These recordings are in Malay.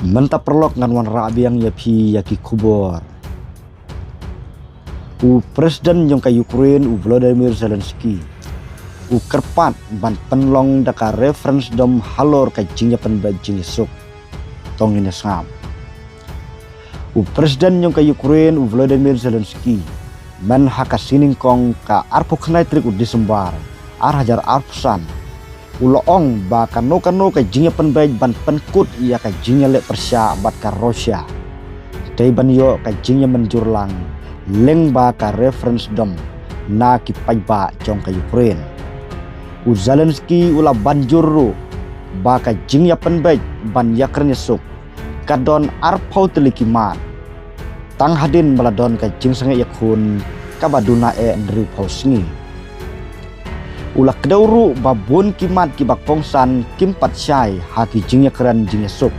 Menta perlok ngan wan rabiang yapi yaki kubor. Presiden jong ka Ukraine Volodymyr Zelensky. Kerpat ban penlong daka reference dom halor ka jingya penbajing sok. Tong ini ngam. Presiden jong ka Ukraine Volodymyr Zelensky. Men haka sining kong ka arpo khnai trik Desember. Hajar arpusan. Uloong ba kano ka jingya penbaj ban penkut ia ka jingya lek persya bat ka Rusia. Dai ban yo ka jingya menjurlang. Leng ba ka reference dom na ki pajba jong ka Ukraine. Zelensky ula banjuru ba ka jingya penbaj ban yakrnya suk. Kadon arpau telikimat. Tang hadin baladon ka jing sange yakun kabaduna ndru pausngi. Ulah kedauru babun kimat kibak pongsan kimpat syai haki jingya keren jingya suk.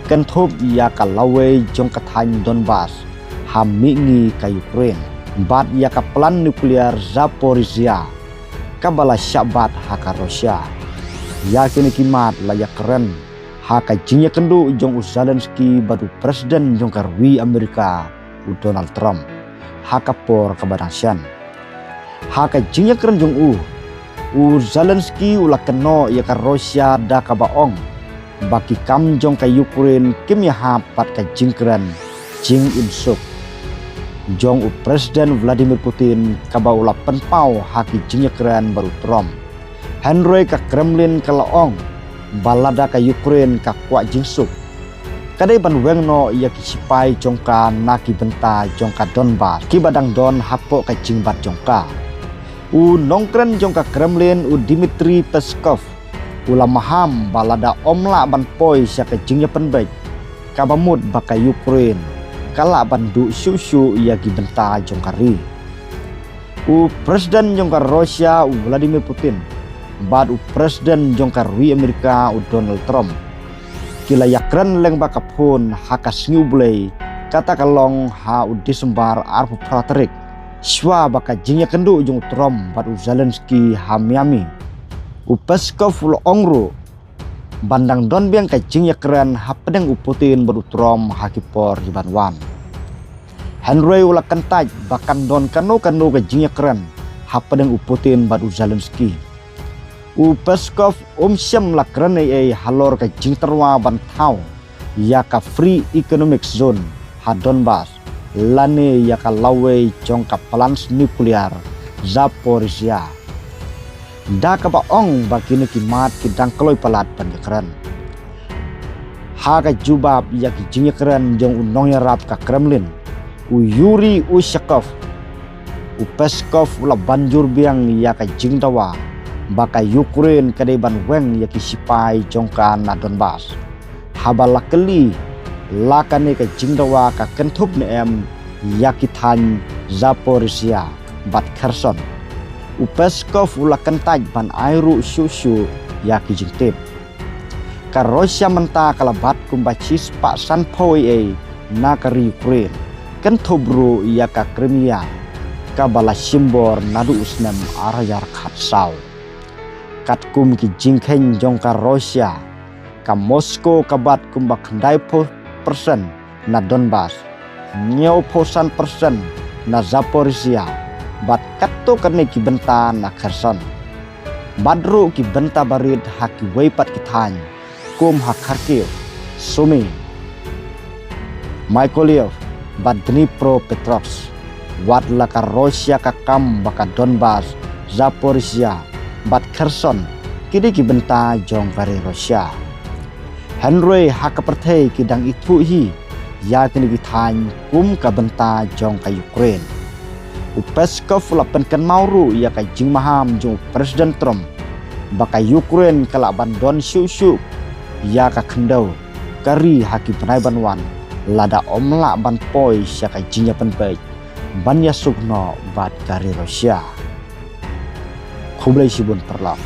Kenthop ya ka lawe jong kathan Donbas hamingi ka Ukraine. Bat ya ka plan nuklear Zaporizhia kabala syabat haka Rusia. Ya kini kimat layak keren haka jingya kendu jong Zelensky badu presiden jong karwi Amerika Donald Trump. Haka por kabadangsian. Haka jingya keren jong Zelensky ulah keno ya ka Rusia da ka baong baki kam jong ka Ukraine kim ya hapat ka jingkren jing insuk jong presiden Vladimir Putin ka ba ulah penpau haki jingya keren baru Trump Henry ka Kremlin ka laong balada ka Ukraine ka kwa jingsuk kadai ban wengno ya ki sipai jong ka naki benta jong ka Donbas ki badang don hapo ka jingbat jong ka nongkren jong ka Kremlin Dmitry Peskov ulah maham balada omla ban poi sya ka jingya penbaj kabamut baka Ukraine kala bandu syusyu ia gi benta jong kari presiden jong ka Rusia Vladimir Putin bad presiden jong ka ri Amerika Donald Trump kila yakren leng baka pun hakas ngublei kata kalong ha Desember arpu praterik Shwa baka jingya kendu jong Trump bad Zelensky hamiami. Peskov ulo ongru bandang don biang ka jingya keren hapedeng Putin bad Trump hakipor jibanwan. Henry ula kentaj bakan don kanu ka jingya keren hapedeng Putin bad Zelensky. Peskov syam la keren halor ka jing terwa ban tau ya ka free economic zone ha Donbas. Lane ya ka lawe jong ka plans nuklear Zaporizhia. Da ka baong bakini kimat kidang kloy palat panjakran. Ha ka jubab ya ki jingakran jong unong yarap ka Kremlin. Yuri Ushakov. Peskov ula banjur biang ya ka jingdawa. Baka Ukraine kadai ban weng ya ki sipai jong ka na Donbas. Habala keli lakane ka jingdawa ka kentup ne em yakithan Zaporizhia bat Kherson. Peskov ula kentaj ban airu syusyu yaki jingtip. Ka Rusia menta kalabat kumbachis pak sanpoi na ka Ukraine. Kentubru ya ka Crimea ka bala simbor nadu usnem arayar khatsau. Katkum ki jingkhen jong ka Rusia ka Moskow kabat kumbak khandai persen na Donbas, 90% na Zaporizhia, bat katto kane ki benta na Kherson. Badru ki benta barid haki weipat kitany, kum ha Kharkiv, Sumy, Mykolaiv, bat Dnipropetrovsk, wat laka Rusia ka kam baka Donbas, Zaporizhia, bat Kherson, kini ki benta jong kari Rusia. Henry hakapertei kidang itu hi ya kini gitany kum ka benta jong ka Ukraine. Peskov ula penken mauru ya ka jing maham jong presiden Trump baka Ukraine kala bandon syusyu ya ka kendau kari haki penai banwan lada omla ban poi sya ka jingya penbaj ban ya sugno bat kari Rusia. Kublai sibun perlak.